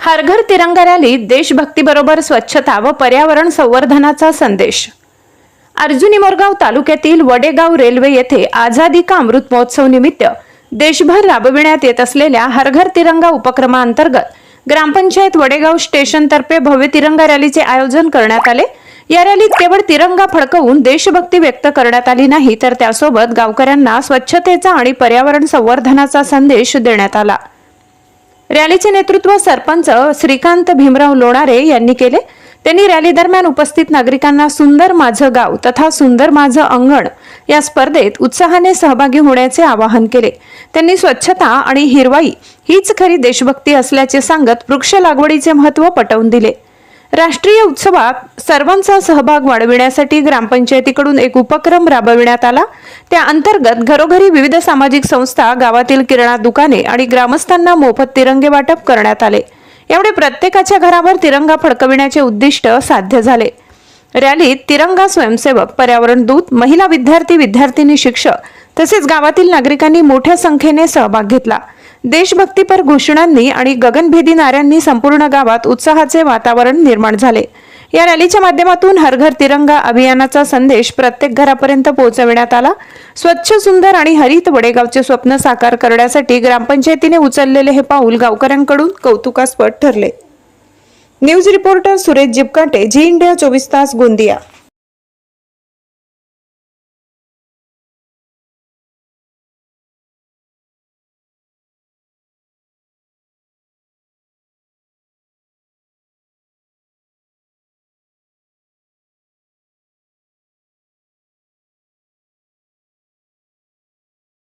हर घर तिरंगा रॅलीत देशभक्तीबरोबर स्वच्छता व पर्यावरण संवर्धनाचा संदेश। अर्जुनी मोरगाव तालुक्यातील वडेगाव रेल्वे येथे आझादी का अमृत महोत्सव निमित्त देशभर राबविण्यात येत असलेल्या हर घर तिरंगा उपक्रमांतर्गत ग्रामपंचायत वडेगाव स्टेशन तर्फे भव्य तिरंगा रॅलीचे आयोजन करण्यात आले। या रॅलीत केवळ तिरंगा फडकवून देशभक्ती व्यक्त करण्यात आली नाही, तर त्यासोबत गावकऱ्यांना स्वच्छतेचा आणि पर्यावरण संवर्धनाचा संदेश देण्यात आला। रॅलीचे नेतृत्व सरपंच श्रीकांत भीमराव लोणारे यांनी केले। त्यांनी रॅली दरम्यान उपस्थित नागरिकांना सुंदर माझं गाव तथा सुंदर माझं अंगण या स्पर्धेत उत्साहाने सहभागी होण्याचे आवाहन केले। त्यांनी स्वच्छता आणि हिरवाई हीच खरी देशभक्ती असल्याचे सांगत वृक्ष लागवडीचे महत्त्व पटवून दिले। राष्ट्रीय उत्सवात सर्वांचा सहभाग वाढविण्यासाठी ग्रामपंचायतीकडून एक उपक्रम राबविण्यात आला। त्या अंतर्गत घरोघरी विविध सामाजिक संस्था, गावातील किराणा दुकाने आणि ग्रामस्थांना मोफत तिरंगे वाटप करण्यात आले। यामुळे प्रत्येकाच्या घरावर तिरंगा फडकविण्याचे उद्दिष्ट साध्य झाले। रॅलीत तिरंगा स्वयंसेवक, पर्यावरण दूत, महिला विद्यार्थी, विद्यार्थिनी, शिक्षक तसेच गावातील नागरिकांनी मोठ्या संख्येने सहभाग घेतला। देशभक्तीपर घोषणांनी आणि गगनभेदी नाऱ्यांनी संपूर्ण गावात उत्साहाचे वातावरण निर्माण झाले। या रॅलीच्या माध्यमातून हर घर तिरंगा अभियानाचा संदेश प्रत्येक घरापर्यंत पोहोचविण्यात आला। स्वच्छ, सुंदर आणि हरित वडेगावचे स्वप्न साकार करण्यासाठी ग्रामपंचायतीने उचललेले हे पाऊल गावकऱ्यांकडून कौतुकास्पद ठरले। News reporter Suresh Jibkate, Zee India 24 तास, गोंदिया।